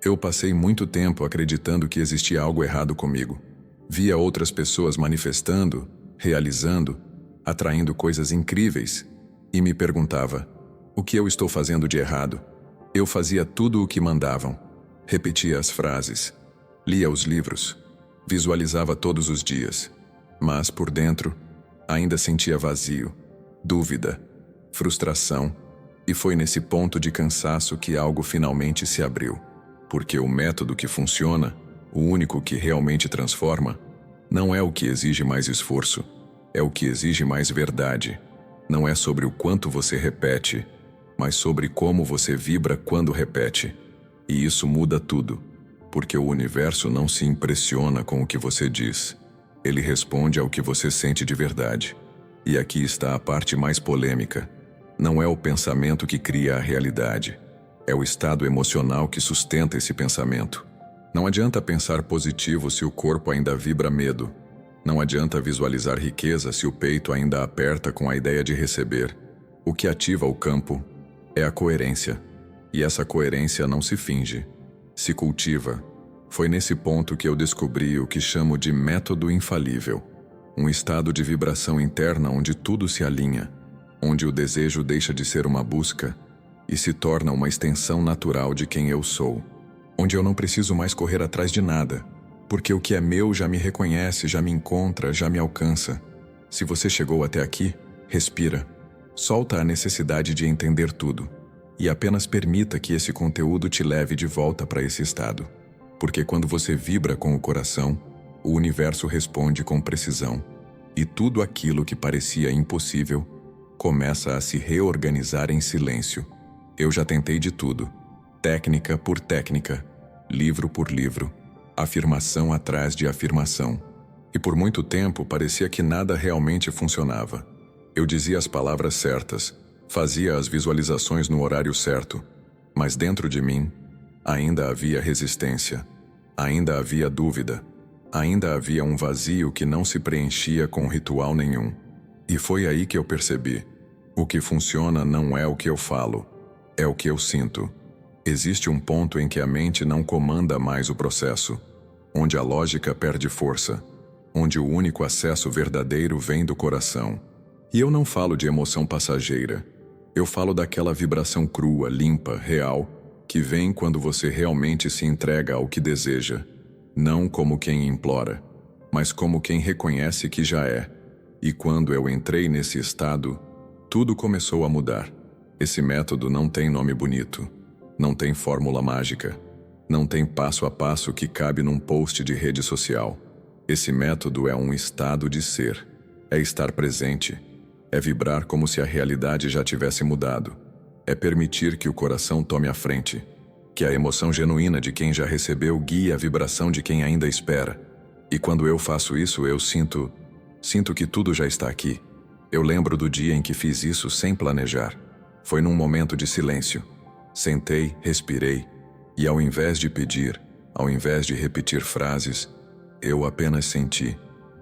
Eu passei muito tempo acreditando que existia algo errado comigo. Via outras pessoas manifestando, realizando, atraindo coisas incríveis e me perguntava: o que eu estou fazendo de errado? Eu fazia tudo o que mandavam. Repetia as frases, lia os livros, visualizava todos os dias. Mas, por dentro, ainda sentia vazio, dúvida, frustração, e foi nesse ponto de cansaço que algo finalmente se abriu. Porque o método que funciona, o único que realmente transforma, não é o que exige mais esforço, é o que exige mais verdade. Não é sobre o quanto você repete, mas sobre como você vibra quando repete. E isso muda tudo, porque o universo não se impressiona com o que você diz. Ele responde ao que você sente de verdade. E aqui está a parte mais polêmica. Não é o pensamento que cria a realidade. É o estado emocional que sustenta esse pensamento. Não adianta pensar positivo se o corpo ainda vibra medo. Não adianta visualizar riqueza se o peito ainda aperta com a ideia de receber. O que ativa o campo é a coerência. E essa coerência não se finge, se cultiva. Foi nesse ponto que eu descobri o que chamo de método infalível. Um estado de vibração interna onde tudo se alinha, onde o desejo deixa de ser uma busca e se torna uma extensão natural de quem eu sou. Onde eu não preciso mais correr atrás de nada, porque o que é meu já me reconhece, já me encontra, já me alcança. Se você chegou até aqui, respira. Solta a necessidade de entender tudo e apenas permita que esse conteúdo te leve de volta para esse estado. Porque quando você vibra com o coração, o universo responde com precisão. E tudo aquilo que parecia impossível começa a se reorganizar em silêncio. Eu já tentei de tudo, técnica por técnica, livro por livro, afirmação atrás de afirmação. E por muito tempo parecia que nada realmente funcionava. Eu dizia as palavras certas, fazia as visualizações no horário certo, mas dentro de mim ainda havia resistência, ainda havia dúvida, ainda havia um vazio que não se preenchia com ritual nenhum. E foi aí que eu percebi: o que funciona não é o que eu falo, é o que eu sinto. Existe um ponto em que a mente não comanda mais o processo, onde a lógica perde força, onde o único acesso verdadeiro vem do coração. E eu não falo de emoção passageira. Eu falo daquela vibração crua, limpa, real, que vem quando você realmente se entrega ao que deseja, não como quem implora, mas como quem reconhece que já é. E quando eu entrei nesse estado, tudo começou a mudar. Esse método não tem nome bonito, não tem fórmula mágica, não tem passo a passo que cabe num post de rede social. Esse método é um estado de ser, é estar presente, é vibrar como se a realidade já tivesse mudado, é permitir que o coração tome a frente, que a emoção genuína de quem já recebeu guie a vibração de quem ainda espera. E quando eu faço isso, eu sinto que tudo já está aqui. Eu lembro do dia em que fiz isso sem planejar. Foi num momento de silêncio. Sentei, respirei, e ao invés de pedir, ao invés de repetir frases, eu apenas senti.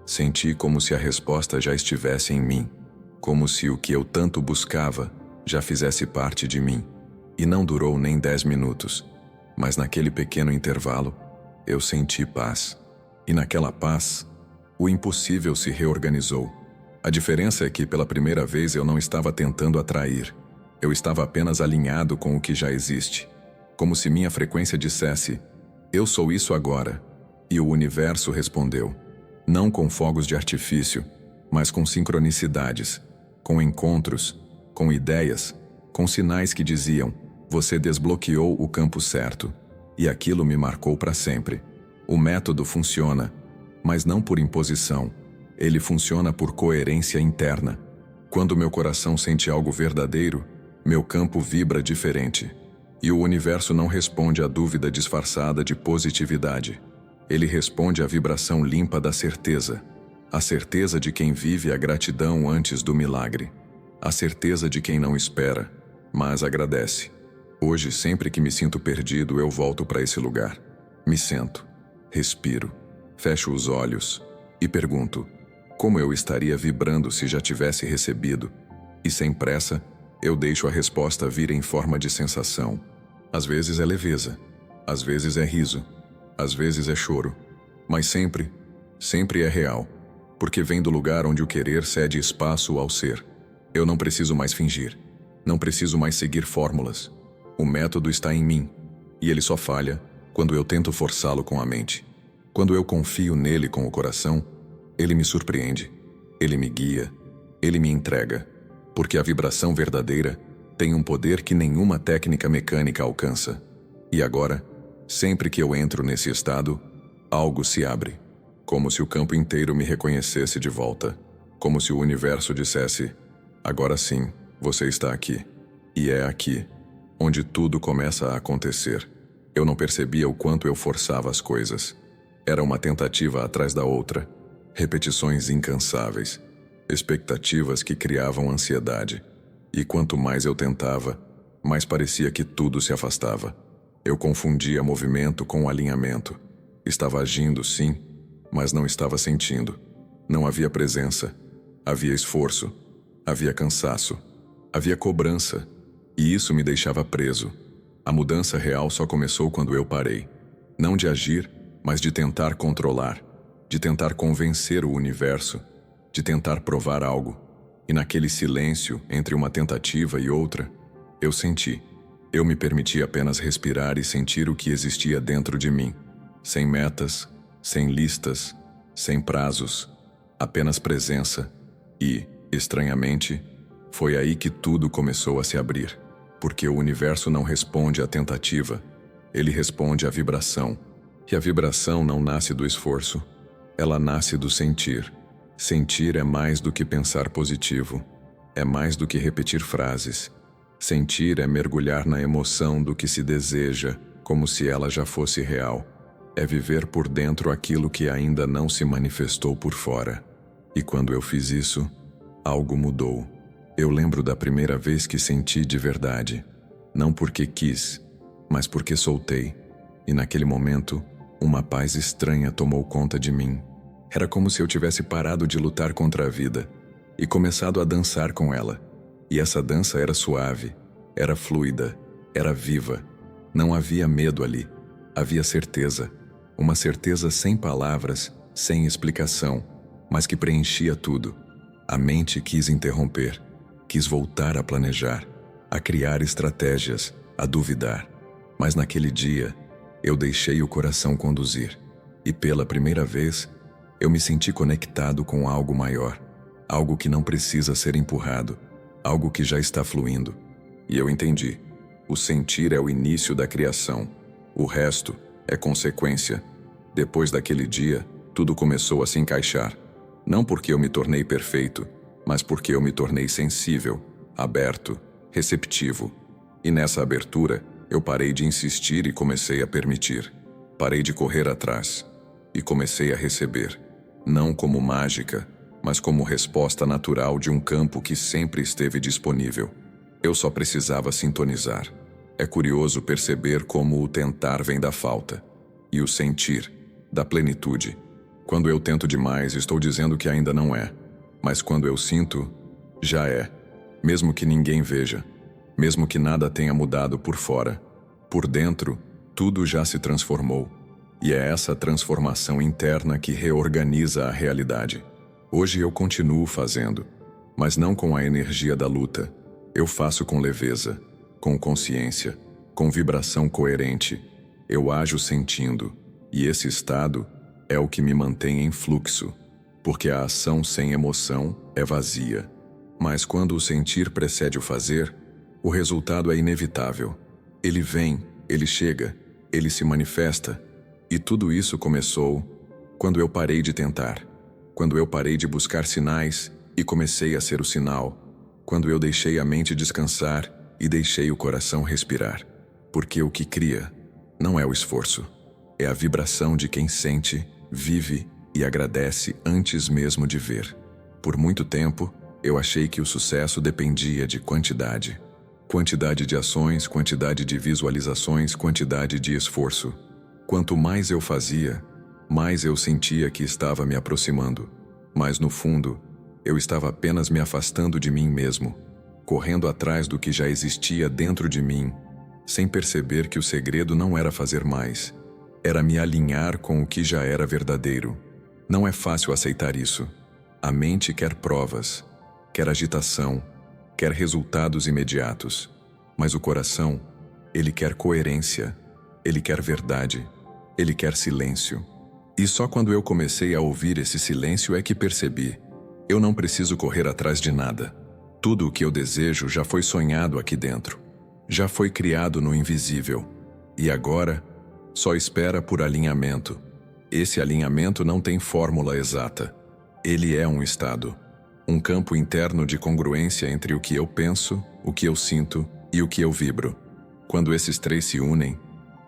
Senti como se a resposta já estivesse em mim, como se o que eu tanto buscava já fizesse parte de mim. E não durou nem 10 minutos, mas naquele pequeno intervalo, eu senti paz. E naquela paz, o impossível se reorganizou. A diferença é que pela primeira vez eu não estava tentando atrair. Eu estava apenas alinhado com o que já existe. Como se minha frequência dissesse: eu sou isso agora. E o universo respondeu. Não com fogos de artifício, mas com sincronicidades, com encontros, com ideias, com sinais que diziam: você desbloqueou o campo certo. E aquilo me marcou para sempre. O método funciona, mas não por imposição. Ele funciona por coerência interna. Quando meu coração sente algo verdadeiro, meu campo vibra diferente. E o universo não responde à dúvida disfarçada de positividade. Ele responde à vibração limpa da certeza. A certeza de quem vive a gratidão antes do milagre. A certeza de quem não espera, mas agradece. Hoje, sempre que me sinto perdido, eu volto para esse lugar. Me sento, respiro, fecho os olhos e pergunto: como eu estaria vibrando se já tivesse recebido? E sem pressa, eu deixo a resposta vir em forma de sensação. Às vezes é leveza, Às vezes é riso, às vezes é choro, mas sempre, sempre é real, porque vem do lugar onde o querer cede espaço ao ser. Eu não preciso mais fingir, não preciso mais seguir fórmulas. O método está em mim, e ele só falha quando eu tento forçá-lo com a mente. Quando eu confio nele com o coração, ele me surpreende, ele me guia, ele me entrega, porque a vibração verdadeira tem um poder que nenhuma técnica mecânica alcança. E agora, sempre que eu entro nesse estado, algo se abre, como se o campo inteiro me reconhecesse de volta, como se o universo dissesse: agora sim, você está aqui. E é aqui, onde tudo começa a acontecer. Eu não percebia o quanto eu forçava as coisas. Era uma tentativa atrás da outra, repetições incansáveis, expectativas que criavam ansiedade. E quanto mais eu tentava, mais parecia que tudo se afastava. Eu confundia movimento com alinhamento. Estava agindo, sim, mas não estava sentindo. Não havia presença. Havia esforço. Havia cansaço. Havia cobrança. E isso me deixava preso. A mudança real só começou quando eu parei. Não de agir, mas de tentar controlar. De tentar convencer o universo. De tentar provar algo. E naquele silêncio, entre uma tentativa e outra, eu senti. Eu me permiti apenas respirar e sentir o que existia dentro de mim. Sem metas, sem listas, sem prazos, apenas presença. E, estranhamente, foi aí que tudo começou a se abrir. Porque o universo não responde à tentativa, ele responde à vibração. E a vibração não nasce do esforço, ela nasce do sentir. Sentir é mais do que pensar positivo, é mais do que repetir frases. Sentir é mergulhar na emoção do que se deseja, como se ela já fosse real. É viver por dentro aquilo que ainda não se manifestou por fora. E quando eu fiz isso, algo mudou. Eu lembro da primeira vez que senti de verdade. Não porque quis, mas porque soltei. E naquele momento, uma paz estranha tomou conta de mim. Era como se eu tivesse parado de lutar contra a vida e começado a dançar com ela. E essa dança era suave, era fluida, era viva. Não havia medo ali, havia certeza. Uma certeza sem palavras, sem explicação, mas que preenchia tudo. A mente quis interromper, quis voltar a planejar, a criar estratégias, a duvidar. Mas naquele dia, eu deixei o coração conduzir. E pela primeira vez, eu me senti conectado com algo maior, algo que não precisa ser empurrado, algo que já está fluindo. E eu entendi. O sentir é o início da criação. O resto é consequência. Depois daquele dia, tudo começou a se encaixar. Não porque eu me tornei perfeito, mas porque eu me tornei sensível, aberto, receptivo. E nessa abertura, eu parei de insistir e comecei a permitir. Parei de correr atrás e comecei a receber. Não como mágica, mas como resposta natural de um campo que sempre esteve disponível. Eu só precisava sintonizar. É curioso perceber como o tentar vem da falta, e o sentir, da plenitude. Quando eu tento demais, estou dizendo que ainda não é, mas quando eu sinto, já é. Mesmo que ninguém veja, mesmo que nada tenha mudado por fora, por dentro, tudo já se transformou. E é essa transformação interna que reorganiza a realidade. Hoje eu continuo fazendo, mas não com a energia da luta. Eu faço com leveza, com consciência, com vibração coerente. Eu ajo sentindo, e esse estado é o que me mantém em fluxo, porque a ação sem emoção é vazia. Mas quando o sentir precede o fazer, o resultado é inevitável. Ele vem, ele chega, ele se manifesta. E tudo isso começou quando eu parei de tentar, quando eu parei de buscar sinais e comecei a ser o sinal, quando eu deixei a mente descansar e deixei o coração respirar. Porque o que cria não é o esforço, é a vibração de quem sente, vive e agradece antes mesmo de ver. Por muito tempo, eu achei que o sucesso dependia de quantidade. Quantidade de ações, quantidade de visualizações, quantidade de esforço. Quanto mais eu fazia, mais eu sentia que estava me aproximando. Mas no fundo, eu estava apenas me afastando de mim mesmo, correndo atrás do que já existia dentro de mim, sem perceber que o segredo não era fazer mais, era me alinhar com o que já era verdadeiro. Não é fácil aceitar isso. A mente quer provas, quer agitação, quer resultados imediatos. Mas o coração, ele quer coerência, ele quer verdade, ele quer silêncio. E só quando eu comecei a ouvir esse silêncio é que percebi: eu não preciso correr atrás de nada. Tudo o que eu desejo já foi sonhado aqui dentro. Já foi criado no invisível. E agora, só espera por alinhamento. Esse alinhamento não tem fórmula exata. Ele é um estado. Um campo interno de congruência entre o que eu penso, o que eu sinto e o que eu vibro. Quando esses três se unem,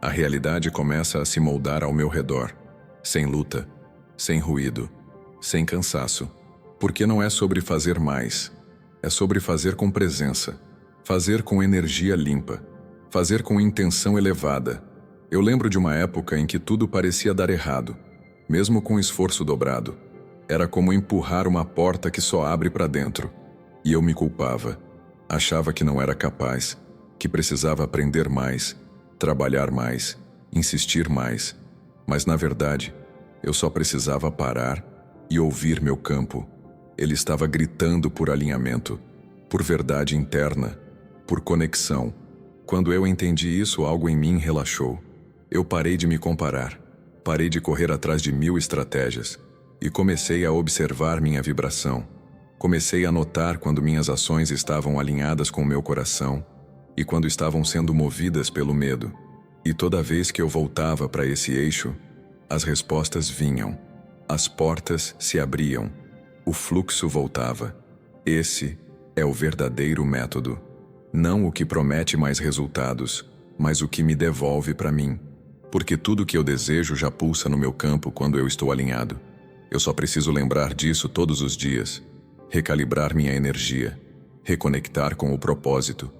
a realidade começa a se moldar ao meu redor. Sem luta, sem ruído, sem cansaço. Porque não é sobre fazer mais. É sobre fazer com presença. Fazer com energia limpa. Fazer com intenção elevada. Eu lembro de uma época em que tudo parecia dar errado, mesmo com esforço dobrado. Era como empurrar uma porta que só abre para dentro. E eu me culpava. Achava que não era capaz, que precisava aprender mais, trabalhar mais, insistir mais. Mas na verdade, eu só precisava parar e ouvir meu campo. Ele estava gritando por alinhamento, por verdade interna, por conexão. Quando eu entendi isso, algo em mim relaxou. Eu parei de me comparar, parei de correr atrás de 1000 estratégias e comecei a observar minha vibração. Comecei a notar quando minhas ações estavam alinhadas com o meu coração e quando estavam sendo movidas pelo medo. E toda vez que eu voltava para esse eixo, as respostas vinham, as portas se abriam, o fluxo voltava. Esse é o verdadeiro método. Não o que promete mais resultados, mas o que me devolve para mim. Porque tudo que eu desejo já pulsa no meu campo quando eu estou alinhado. Eu só preciso lembrar disso todos os dias, recalibrar minha energia, reconectar com o propósito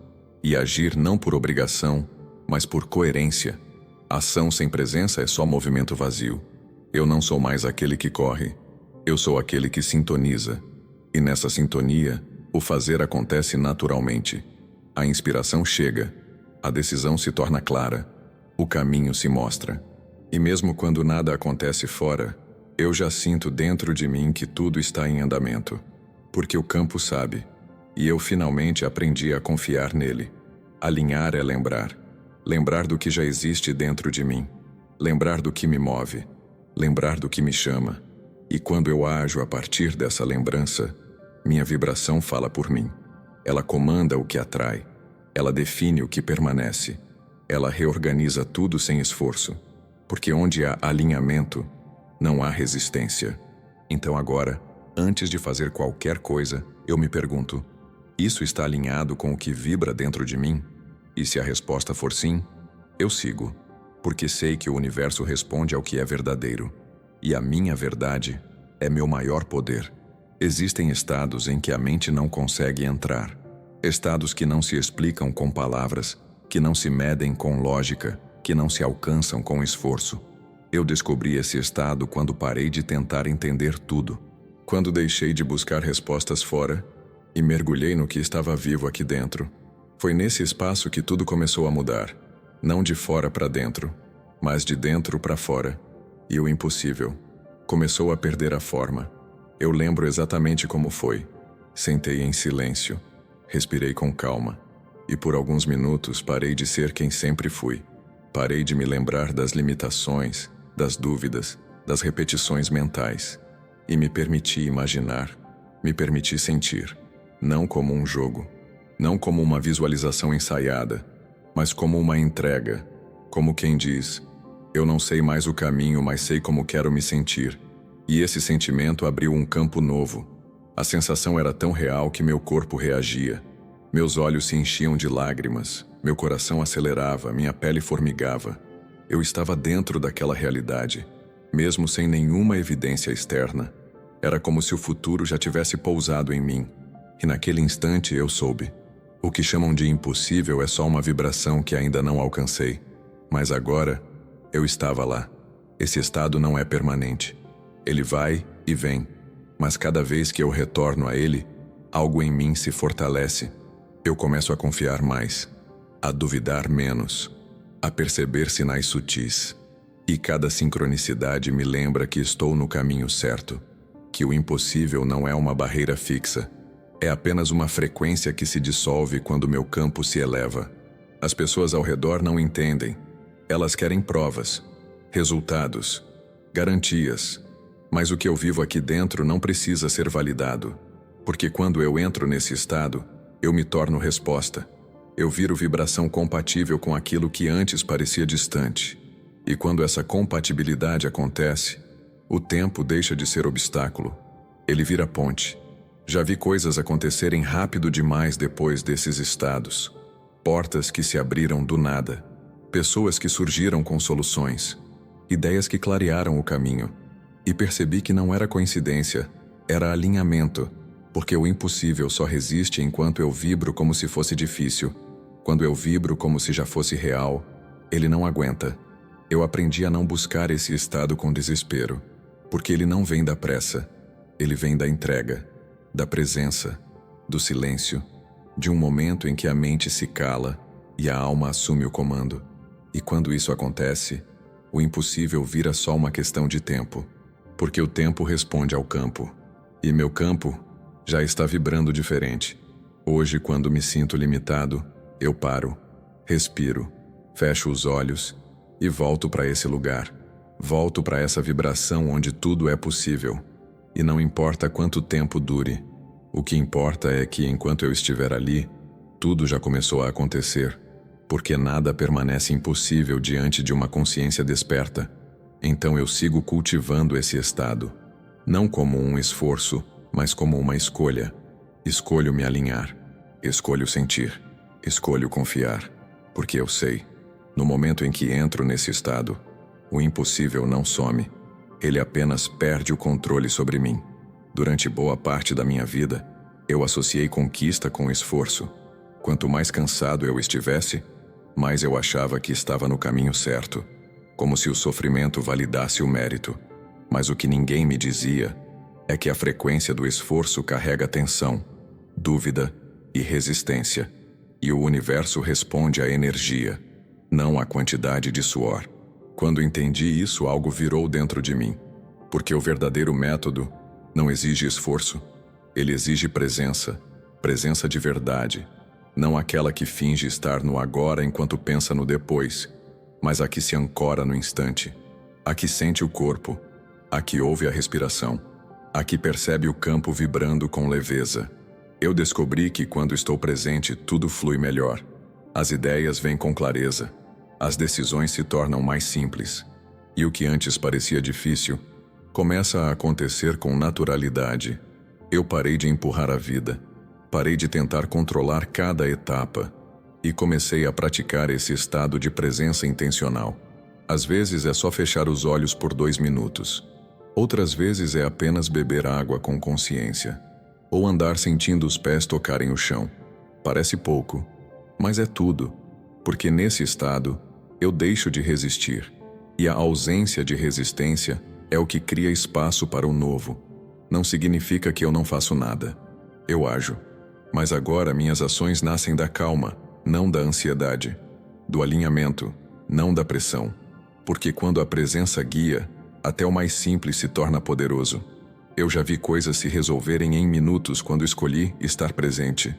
e agir não por obrigação, mas por coerência. Ação sem presença é só movimento vazio. Eu não sou mais aquele que corre, eu sou aquele que sintoniza. E nessa sintonia, o fazer acontece naturalmente. A inspiração chega, a decisão se torna clara, o caminho se mostra. E mesmo quando nada acontece fora, eu já sinto dentro de mim que tudo está em andamento. Porque o campo sabe, e eu finalmente aprendi a confiar nele. Alinhar é lembrar. Lembrar do que já existe dentro de mim. Lembrar do que me move. Lembrar do que me chama. E quando eu ajo a partir dessa lembrança, minha vibração fala por mim. Ela comanda o que atrai. Ela define o que permanece. Ela reorganiza tudo sem esforço. Porque onde há alinhamento, não há resistência. Então agora, antes de fazer qualquer coisa, eu me pergunto: isso está alinhado com o que vibra dentro de mim? E se a resposta for sim, eu sigo. Porque sei que o universo responde ao que é verdadeiro. E a minha verdade é meu maior poder. Existem estados em que a mente não consegue entrar. Estados que não se explicam com palavras, que não se medem com lógica, que não se alcançam com esforço. Eu descobri esse estado quando parei de tentar entender tudo. Quando deixei de buscar respostas fora e mergulhei no que estava vivo aqui dentro. Foi nesse espaço que tudo começou a mudar. Não de fora para dentro, mas de dentro para fora. E o impossível começou a perder a forma. Eu lembro exatamente como foi. Sentei em silêncio, respirei com calma, e por alguns minutos parei de ser quem sempre fui. Parei de me lembrar das limitações, das dúvidas, das repetições mentais, e me permiti imaginar, me permiti sentir, não como um jogo, não como uma visualização ensaiada, mas como uma entrega, como quem diz: eu não sei mais o caminho, mas sei como quero me sentir. E esse sentimento abriu um campo novo. A sensação era tão real que meu corpo reagia. Meus olhos se enchiam de lágrimas, meu coração acelerava, minha pele formigava. Eu estava dentro daquela realidade, mesmo sem nenhuma evidência externa. Era como se o futuro já tivesse pousado em mim. E naquele instante eu soube. O que chamam de impossível é só uma vibração que ainda não alcancei. Mas agora, eu estava lá. Esse estado não é permanente. Ele vai e vem, mas cada vez que eu retorno a ele, algo em mim se fortalece. Eu começo a confiar mais. a duvidar menos, a perceber sinais sutis. E cada sincronicidade me lembra que estou no caminho certo, que o impossível não é uma barreira fixa, é apenas uma frequência que se dissolve quando meu campo se eleva. As pessoas ao redor não entendem. Elas querem provas, resultados, garantias. Mas o que eu vivo aqui dentro não precisa ser validado, porque quando eu entro nesse estado, eu me torno resposta. Eu viro vibração compatível com aquilo que antes parecia distante. E quando essa compatibilidade acontece, o tempo deixa de ser obstáculo. Ele vira ponte. Já vi coisas acontecerem rápido demais depois desses estados. Portas que se abriram do nada. Pessoas que surgiram com soluções. Ideias que clarearam o caminho. E percebi que não era coincidência, era alinhamento, porque o impossível só resiste enquanto eu vibro como se fosse difícil. Quando eu vibro como se já fosse real, ele não aguenta. Eu aprendi a não buscar esse estado com desespero, porque ele não vem da pressa, ele vem da entrega, da presença, do silêncio, de um momento em que a mente se cala e a alma assume o comando. E quando isso acontece, o impossível vira só uma questão de tempo, porque o tempo responde ao campo. E meu campo já está vibrando diferente. Hoje, quando me sinto limitado, eu paro, respiro, fecho os olhos e volto para esse lugar. Volto para essa vibração onde tudo é possível. E não importa quanto tempo dure. O que importa é que, enquanto eu estiver ali, tudo já começou a acontecer, porque nada permanece impossível diante de uma consciência desperta. Então eu sigo cultivando esse estado, não como um esforço, mas como uma escolha. Escolho me alinhar, escolho sentir, escolho confiar, porque eu sei, no momento em que entro nesse estado, o impossível não some, ele apenas perde o controle sobre mim. Durante boa parte da minha vida, eu associei conquista com esforço. Quanto mais cansado eu estivesse, mais eu achava que estava no caminho certo, como se o sofrimento validasse o mérito. Mas o que ninguém me dizia é que a frequência do esforço carrega tensão, dúvida e resistência, e o universo responde à energia, não à quantidade de suor. Quando entendi isso, algo virou dentro de mim, porque o verdadeiro método não exige esforço, ele exige presença, presença de verdade, não aquela que finge estar no agora enquanto pensa no depois, mas a que se ancora no instante, a que sente o corpo, a que ouve a respiração, a que percebe o campo vibrando com leveza. Eu descobri que quando estou presente tudo flui melhor, as ideias vêm com clareza, as decisões se tornam mais simples, e o que antes parecia difícil, começa a acontecer com naturalidade. Eu parei de empurrar a vida, parei de tentar controlar cada etapa, e comecei a praticar esse estado de presença intencional. Às vezes é só fechar os olhos por 2 minutos. Outras vezes é apenas beber água com consciência. Ou andar sentindo os pés tocarem o chão. Parece pouco, mas é tudo. Porque nesse estado, eu deixo de resistir. E a ausência de resistência é o que cria espaço para o novo. Não significa que eu não faço nada. Eu ajo. Mas agora minhas ações nascem da calma, não da ansiedade, do alinhamento, não da pressão. Porque quando a presença guia, até o mais simples se torna poderoso. Eu já vi coisas se resolverem em minutos quando escolhi estar presente.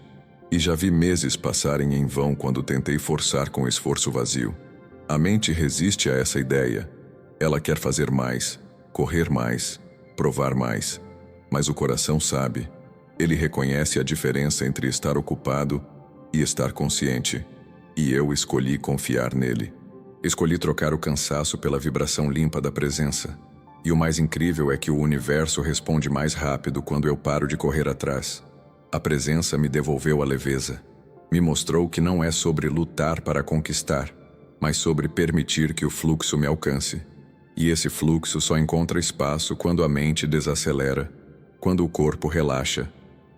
E já vi meses passarem em vão quando tentei forçar com esforço vazio. A mente resiste a essa ideia. Ela quer fazer mais, correr mais, provar mais. Mas o coração sabe. Ele reconhece a diferença entre estar ocupado e estar consciente. E eu escolhi confiar nele. Escolhi trocar o cansaço pela vibração limpa da presença. E o mais incrível é que o universo responde mais rápido quando eu paro de correr atrás. A presença me devolveu a leveza. Me mostrou que não é sobre lutar para conquistar, mas sobre permitir que o fluxo me alcance. E esse fluxo só encontra espaço quando a mente desacelera, quando o corpo relaxa,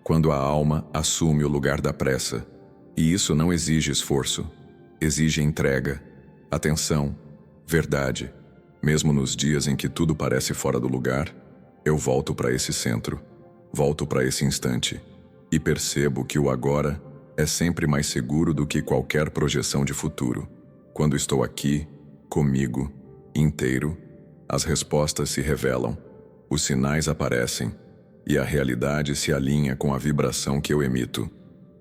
quando a alma assume o lugar da pressa. E isso não exige esforço, exige entrega, atenção, verdade. Mesmo nos dias em que tudo parece fora do lugar, eu volto para esse centro, volto para esse instante, e percebo que o agora É sempre mais seguro do que qualquer projeção de futuro. Quando estou aqui, comigo, inteiro, as respostas se revelam, os sinais aparecem e a realidade se alinha com a vibração que eu emito.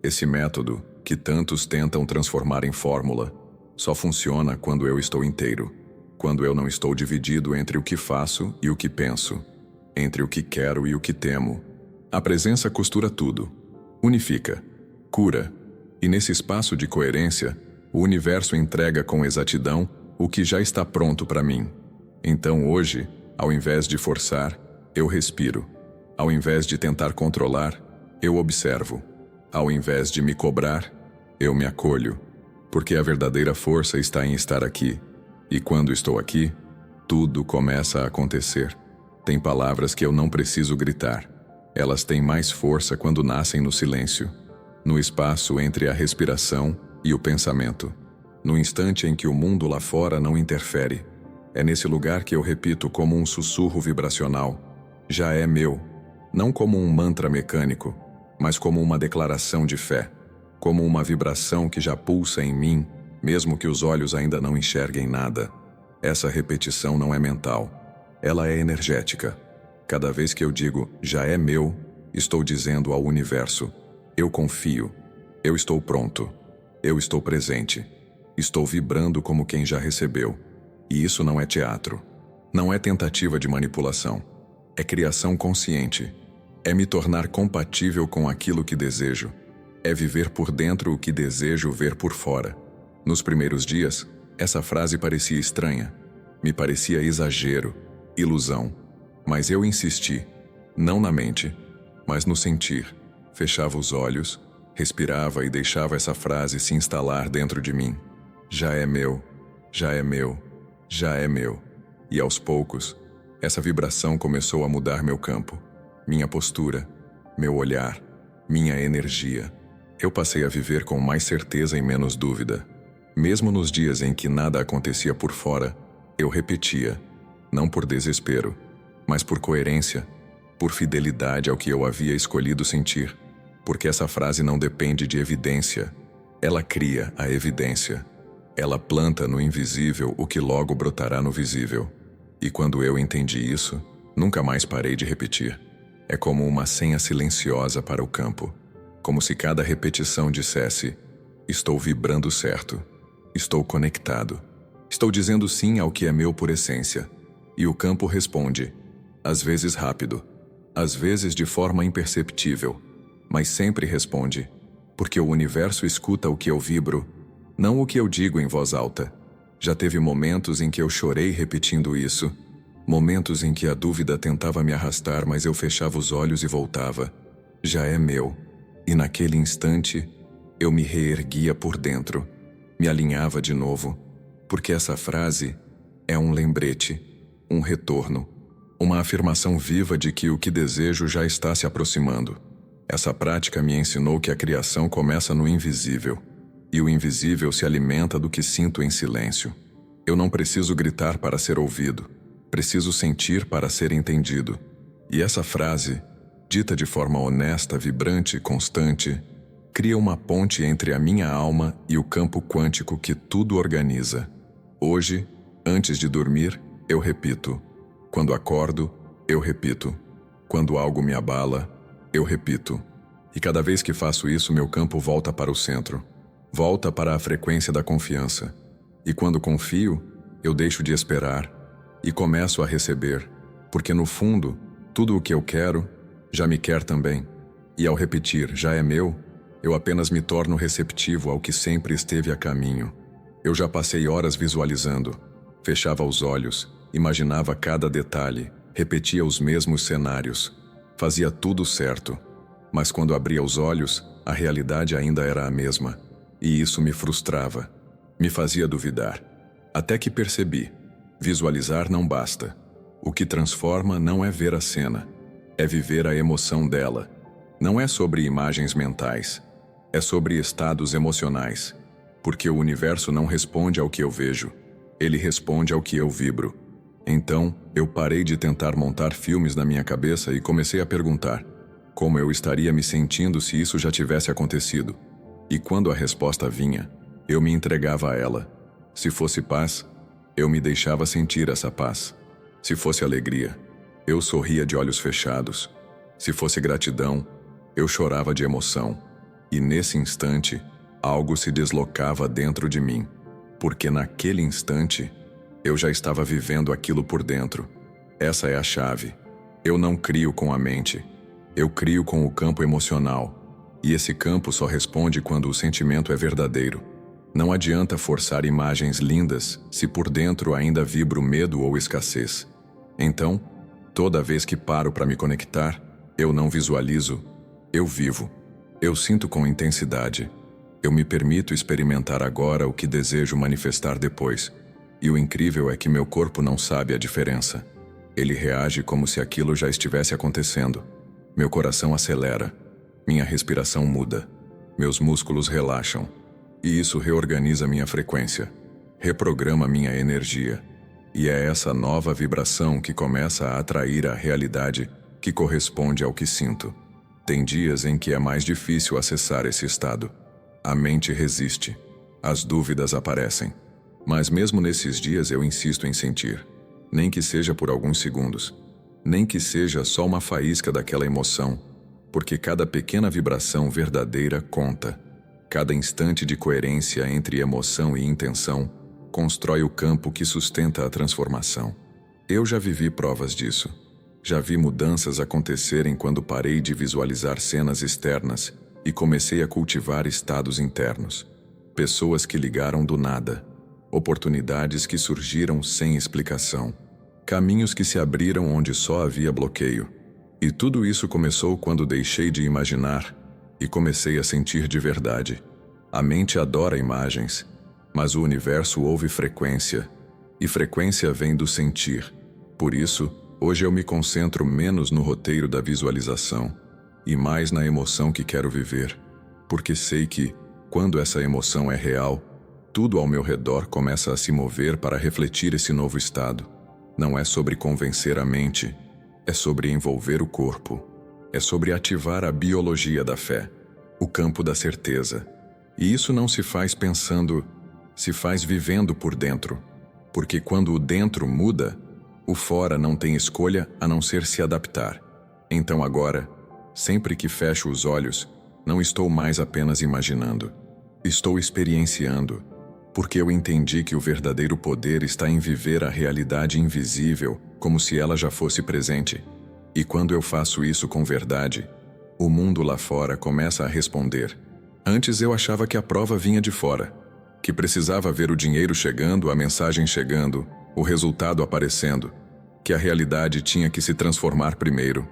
Esse método, que tantos tentam transformar em fórmula, só funciona quando eu estou inteiro, quando eu não estou dividido entre o que faço e o que penso, entre o que quero e o que temo. A presença costura tudo, unifica, cura, e nesse espaço de coerência, o universo entrega com exatidão o que já está pronto para mim. Então hoje, ao invés de forçar, eu respiro. Ao invés de tentar controlar, eu observo. Ao invés de me cobrar, eu me acolho. Porque a verdadeira força está em estar aqui. E quando estou aqui, tudo começa a acontecer. Tem palavras que eu não preciso gritar. Elas têm mais força quando nascem no silêncio, no espaço entre a respiração e o pensamento, no instante em que o mundo lá fora não interfere. É nesse lugar que eu repito como um sussurro vibracional: já é meu, não como um mantra mecânico, mas como uma declaração de fé, como uma vibração que já pulsa em mim, mesmo que os olhos ainda não enxerguem nada. Essa repetição não é mental, ela é energética. Cada vez que eu digo, já é meu, estou dizendo ao universo: eu confio, eu estou pronto, eu estou presente, estou vibrando como quem já recebeu. E isso não é teatro, não é tentativa de manipulação, é criação consciente, é me tornar compatível com aquilo que desejo, é viver por dentro o que desejo ver por fora. Nos primeiros dias, essa frase parecia estranha, me parecia exagero, ilusão. Mas eu insisti, não na mente, mas no sentir. Fechava os olhos, respirava e deixava essa frase se instalar dentro de mim. Já é meu, já é meu, já é meu. E aos poucos, essa vibração começou a mudar meu campo, minha postura, meu olhar, minha energia. Eu passei a viver com mais certeza e menos dúvida. Mesmo nos dias em que nada acontecia por fora, eu repetia, não por desespero, mas por coerência, por fidelidade ao que eu havia escolhido sentir, porque essa frase não depende de evidência, ela cria a evidência. Ela planta no invisível o que logo brotará no visível. E quando eu entendi isso, nunca mais parei de repetir. É como uma senha silenciosa para o campo, como se cada repetição dissesse: estou vibrando certo, estou conectado, estou dizendo sim ao que é meu por essência. E o campo responde, às vezes rápido, às vezes de forma imperceptível, mas sempre responde, porque o universo escuta o que eu vibro, não o que eu digo em voz alta. Já teve momentos em que eu chorei repetindo isso, momentos em que a dúvida tentava me arrastar, mas eu fechava os olhos e voltava. Já é meu. E naquele instante, eu me reerguia por dentro, me alinhava de novo, porque essa frase é um lembrete, um retorno, uma afirmação viva de que o que desejo já está se aproximando. Essa prática me ensinou que a criação começa no invisível, e o invisível se alimenta do que sinto em silêncio. Eu não preciso gritar para ser ouvido, preciso sentir para ser entendido. E essa frase, dita de forma honesta, vibrante e constante, cria uma ponte entre a minha alma e o campo quântico que tudo organiza. Hoje, antes de dormir, eu repito. Quando acordo, eu repito. Quando algo me abala, eu repito. E cada vez que faço isso, meu campo volta para o centro. Volta para a frequência da confiança. E quando confio, eu deixo de esperar e começo a receber, porque no fundo, tudo o que eu quero, já me quer também. E ao repetir, já é meu, eu apenas me torno receptivo ao que sempre esteve a caminho. Eu já passei horas visualizando, fechava os olhos, imaginava cada detalhe, repetia os mesmos cenários, fazia tudo certo. Mas quando abria os olhos, a realidade ainda era a mesma. E isso me frustrava, me fazia duvidar. Até que percebi, visualizar não basta. O que transforma não é ver a cena, é viver a emoção dela. Não é sobre imagens mentais, é sobre estados emocionais. Porque o universo não responde ao que eu vejo, ele responde ao que eu vibro. Então, eu parei de tentar montar filmes na minha cabeça e comecei a perguntar: como eu estaria me sentindo se isso já tivesse acontecido? E quando a resposta vinha, eu me entregava a ela. Se fosse paz, eu me deixava sentir essa paz. Se fosse alegria, eu sorria de olhos fechados. Se fosse gratidão, eu chorava de emoção. E nesse instante, algo se deslocava dentro de mim, porque naquele instante, eu já estava vivendo aquilo por dentro. Essa é a chave. Eu não crio com a mente. Eu crio com o campo emocional. E esse campo só responde quando o sentimento é verdadeiro. Não adianta forçar imagens lindas se por dentro ainda vibra o medo ou escassez. Então, toda vez que paro para me conectar, eu não visualizo, eu vivo. Eu sinto com intensidade. Eu me permito experimentar agora o que desejo manifestar depois. E o incrível é que meu corpo não sabe a diferença. Ele reage como se aquilo já estivesse acontecendo. Meu coração acelera. Minha respiração muda. Meus músculos relaxam. E isso reorganiza minha frequência. Reprograma minha energia. E é essa nova vibração que começa a atrair a realidade que corresponde ao que sinto. Tem dias em que é mais difícil acessar esse estado. A mente resiste. As dúvidas aparecem. Mas mesmo nesses dias eu insisto em sentir. Nem que seja por alguns segundos. Nem que seja só uma faísca daquela emoção. Porque cada pequena vibração verdadeira conta. Cada instante de coerência entre emoção e intenção constrói o campo que sustenta a transformação. Eu já vivi provas disso. Já vi mudanças acontecerem quando parei de visualizar cenas externas e comecei a cultivar estados internos. Pessoas que ligaram do nada. Oportunidades que surgiram sem explicação. Caminhos que se abriram onde só havia bloqueio. E tudo isso começou quando deixei de imaginar e comecei a sentir de verdade. A mente adora imagens, mas o universo ouve frequência, e frequência vem do sentir. Por isso, hoje eu me concentro menos no roteiro da visualização e mais na emoção que quero viver, porque sei que, quando essa emoção é real, tudo ao meu redor começa a se mover para refletir esse novo estado. Não é sobre convencer a mente, é sobre envolver o corpo. É sobre ativar a biologia da fé, o campo da certeza. E isso não se faz pensando, se faz vivendo por dentro. Porque quando o dentro muda, o fora não tem escolha a não ser se adaptar. Então agora, sempre que fecho os olhos, não estou mais apenas imaginando. Estou experienciando, porque eu entendi que o verdadeiro poder está em viver a realidade invisível como se ela já fosse presente. E quando eu faço isso com verdade, o mundo lá fora começa a responder. Antes eu achava que a prova vinha de fora, que precisava ver o dinheiro chegando, a mensagem chegando, o resultado aparecendo, que a realidade tinha que se transformar primeiro,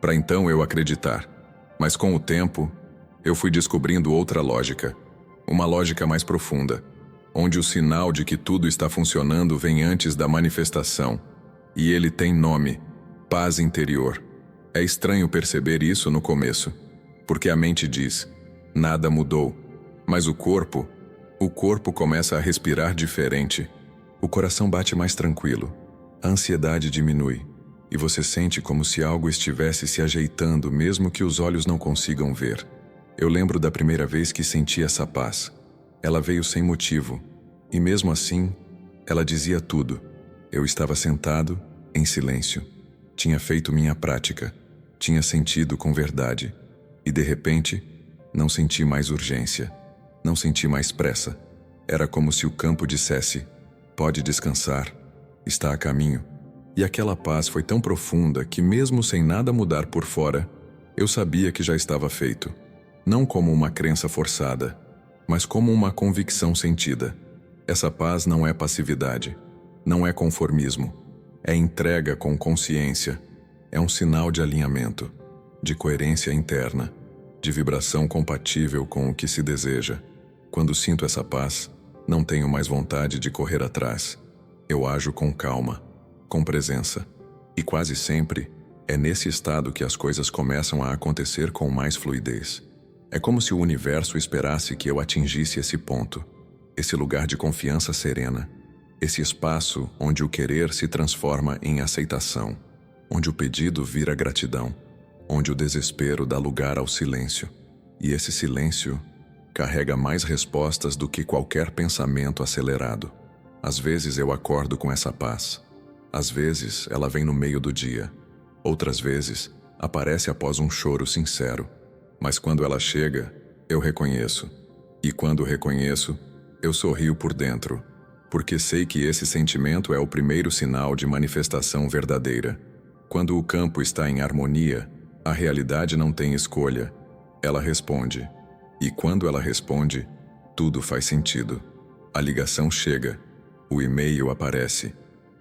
para então eu acreditar. Mas com o tempo, eu fui descobrindo outra lógica, uma lógica mais profunda, onde o sinal de que tudo está funcionando vem antes da manifestação, e ele tem nome: paz interior. É estranho perceber isso no começo, porque a mente diz, nada mudou, mas o corpo começa a respirar diferente. O coração bate mais tranquilo, a ansiedade diminui, e você sente como se algo estivesse se ajeitando mesmo que os olhos não consigam ver. Eu lembro da primeira vez que senti essa paz. Ela veio sem motivo, e mesmo assim, ela dizia tudo. Eu estava sentado, em silêncio. Tinha feito minha prática. Tinha sentido com verdade. E de repente, não senti mais urgência. Não senti mais pressa. Era como se o campo dissesse, pode descansar, está a caminho. E aquela paz foi tão profunda que mesmo sem nada mudar por fora, eu sabia que já estava feito. Não como uma crença forçada, mas como uma convicção sentida. Essa paz não é passividade, não é conformismo, é entrega com consciência, é um sinal de alinhamento, de coerência interna, de vibração compatível com o que se deseja. Quando sinto essa paz, não tenho mais vontade de correr atrás. Eu ajo com calma, com presença. E quase sempre, é nesse estado que as coisas começam a acontecer com mais fluidez. É como se o universo esperasse que eu atingisse esse ponto, esse lugar de confiança serena, esse espaço onde o querer se transforma em aceitação, onde o pedido vira gratidão, onde o desespero dá lugar ao silêncio. E esse silêncio, carrega mais respostas do que qualquer pensamento acelerado. Às vezes eu acordo com essa paz. Às vezes ela vem no meio do dia. Outras vezes aparece após um choro sincero. Mas quando ela chega, eu reconheço. E quando reconheço, eu sorrio por dentro, porque sei que esse sentimento é o primeiro sinal de manifestação verdadeira. Quando o campo está em harmonia, a realidade não tem escolha. Ela responde. E quando ela responde, tudo faz sentido. A ligação chega, o e-mail aparece,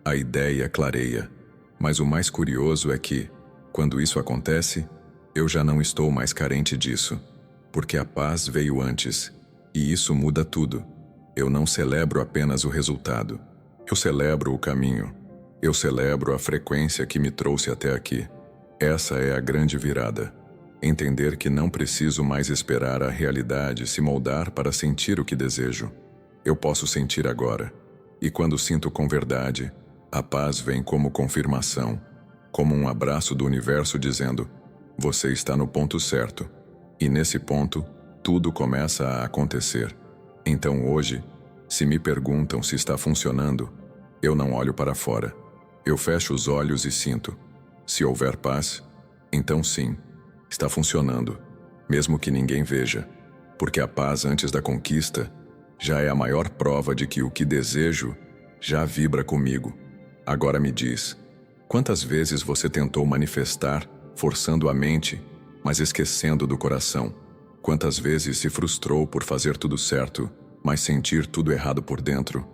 a ideia clareia. Mas o mais curioso é que, quando isso acontece, eu já não estou mais carente disso, porque a paz veio antes, e isso muda tudo. Eu não celebro apenas o resultado, eu celebro o caminho, eu celebro a frequência que me trouxe até aqui. Essa é a grande virada. Entender que não preciso mais esperar a realidade se moldar para sentir o que desejo. Eu posso sentir agora. E quando sinto com verdade, a paz vem como confirmação, como um abraço do universo dizendo: você está no ponto certo. E nesse ponto, tudo começa a acontecer. Então hoje, se me perguntam se está funcionando, eu não olho para fora. Eu fecho os olhos e sinto. Se houver paz, então sim, está funcionando, mesmo que ninguém veja, porque a paz antes da conquista já é a maior prova de que o que desejo já vibra comigo. Agora me diz, quantas vezes você tentou manifestar, forçando a mente, mas esquecendo do coração? Quantas vezes se frustrou por fazer tudo certo, mas sentir tudo errado por dentro?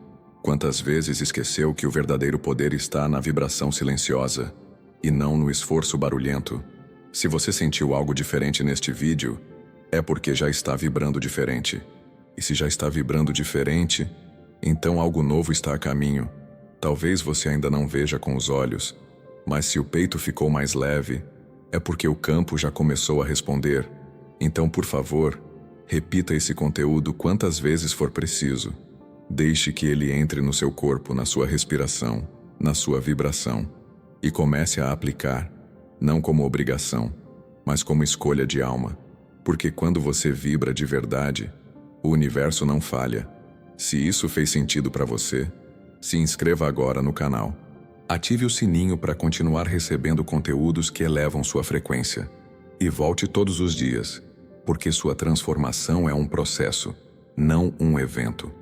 Quantas vezes esqueceu que o verdadeiro poder está na vibração silenciosa e não no esforço barulhento? Se você sentiu algo diferente neste vídeo, é porque já está vibrando diferente. E se já está vibrando diferente, então algo novo está a caminho. Talvez você ainda não veja com os olhos, mas se o peito ficou mais leve, é porque o campo já começou a responder. Então, por favor, repita esse conteúdo quantas vezes for preciso. Deixe que ele entre no seu corpo, na sua respiração, na sua vibração, e comece a aplicar, não como obrigação, mas como escolha de alma. Porque quando você vibra de verdade, o universo não falha. Se isso fez sentido para você, se inscreva agora no canal. Ative o sininho para continuar recebendo conteúdos que elevam sua frequência. E volte todos os dias, porque sua transformação é um processo, não um evento.